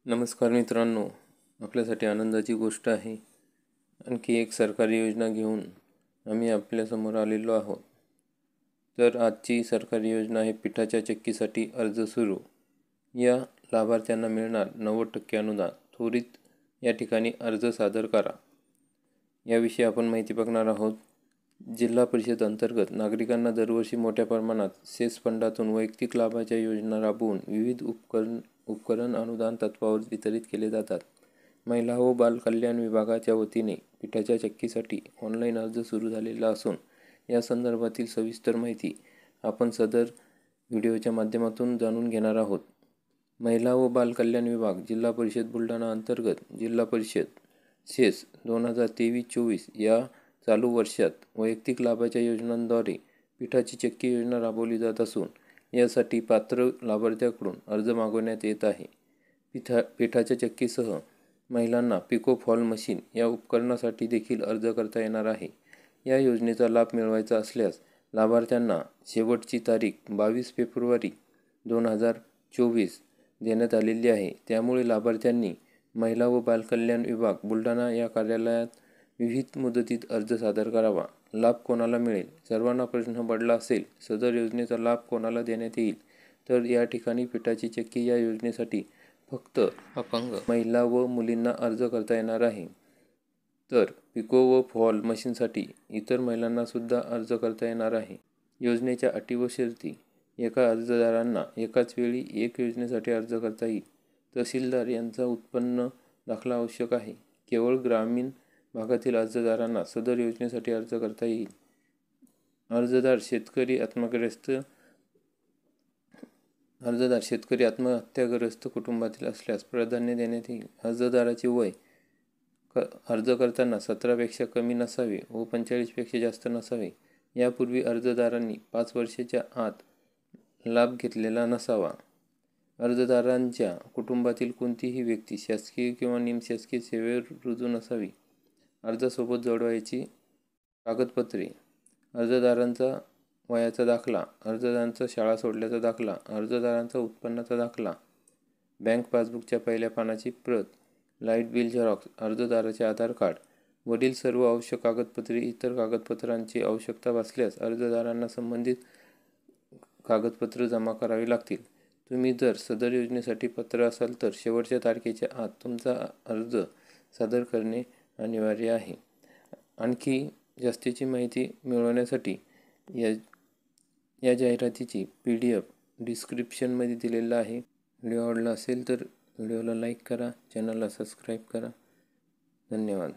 नमस्कार मित्रांनो, आपल्यासाठी आनंदाची गोष्ट आहे. आणखी एक सरकारी योजना घेऊन आम्ही आपल्यासमोर आलेलो आहोत. तर आजची सरकारी योजना आहे पिठाच्या चक्कीसाठी अर्ज सुरू. या लाभार्थ्यांना मिळणार 90% अनुदान. त्वरित या ठिकाणी अर्ज सादर करा. याविषयी आपण माहिती बघणार आहोत. जिल्हा परिषद अंतर्गत नागरिकांना दरवर्षी मोठ्या प्रमाणात सेस फंडातून वैयक्तिक लाभाच्या योजना राबवून विविध उपकरण अनुदान तत्त्वावर वितरित केले जातात. महिला व बाल कल्याण विभागाच्या वतीने पिठाच्या चक्कीसाठी ऑनलाईन अर्ज सुरू झालेला असून या संदर्भातील सविस्तर माहिती आपण सदर व्हिडिओच्या माध्यमातून जाणून घेणार आहोत. महिला व बाल कल्याण विभाग जिल्हा परिषद बुलढाणा अंतर्गत जिल्हा परिषद सेस 2023-24 या चालू वर्षात वैयक्तिक लाभाच्या योजनांद्वारे पिठाची चक्की योजना राबवली जात असून यासाठी पात्र लाभार्थ्याकडून अर्ज मागवण्यात येत आहे. पिठाच्या चक्कीसह महिलांना पिको फॉल मशीन या उपकरणासाठी देखील अर्ज करता येणार आहे. या योजनेचा लाभ मिळवायचा असल्यास लाभार्थ्यांना शेवटची तारीख 22 फेब्रुवारी 2024 देण्यात आलेली आहे. त्यामुळे लाभार्थ्यांनी महिला व बालकल्याण विभाग बुलढाणा या कार्यालयात विविध मुदतीत अर्ज सादर करावा. लाभ कोणाला मिळेल? सर्वांना प्रश्न पडला असेल, सदर योजनेचा लाभ कोणाला देण्यात येईल? तर या ठिकाणी पिठाची चक्की या योजनेसाठी फक्त अपंग महिला व मुलींना अर्ज करता येणार आहे. तर पिको व फॉल मशीनसाठी इतर महिलांना सुद्धा अर्ज करता येणार आहे. योजनेच्या अटी व शर्ती: एका अर्जदारांना एकाच वेळी एक योजनेसाठी अर्ज करता येईल. तहसीलदार यांचा उत्पन्न दाखला आवश्यक आहे. केवळ ग्रामीण भागातील अर्जदारांना सदर योजनेसाठी अर्ज करता येईल. अर्जदार शेतकरी आत्महत्याग्रस्त कुटुंबातील असल्यास प्राधान्य देण्यात येईल. अर्जदाराचे वय अर्ज करताना 17 पेक्षा कमी नसावे व 45 पेक्षा जास्त नसावे. यापूर्वी अर्जदारांनी 5 वर्षाच्या आत लाभ घेतलेला नसावा. अर्जदारांच्या कुटुंबातील कोणतीही व्यक्ती शासकीय किंवा निमशासकीय सेवेवर रुजू नसावी. अर्जासोबत जोडवायची कागदपत्रे: अर्जदारांचा वयाचा दाखला, अर्जदारांचा शाळा सोडल्याचा दाखला, अर्जदारांचा उत्पन्नाचा दाखला, बँक पासबुकच्या पहिल्या पानाची प्रत, लाईट बिल झेरॉक्स, अर्जदाराचे आधार कार्ड, वरील सर्व आवश्यक कागदपत्रे. इतर कागदपत्रांची आवश्यकता भासल्यास अर्जदारांना संबंधित कागदपत्र जमा करावी लागतील. तुम्ही जर सदर योजनेसाठी पात्र असाल तर शेवटच्या तारखेच्या आत तुमचा अर्ज सादर करणे अनिवार्य आहे. आणखी जास्तीची माहिती मिळवण्यासाठी या जाहिरातीची PDF डिस्क्रिप्शनमध्ये दिलेला आहे. व्हिडिओ आवडला असेल तर व्हिडिओला लाईक करा, चॅनलला सबस्क्राईब करा. धन्यवाद.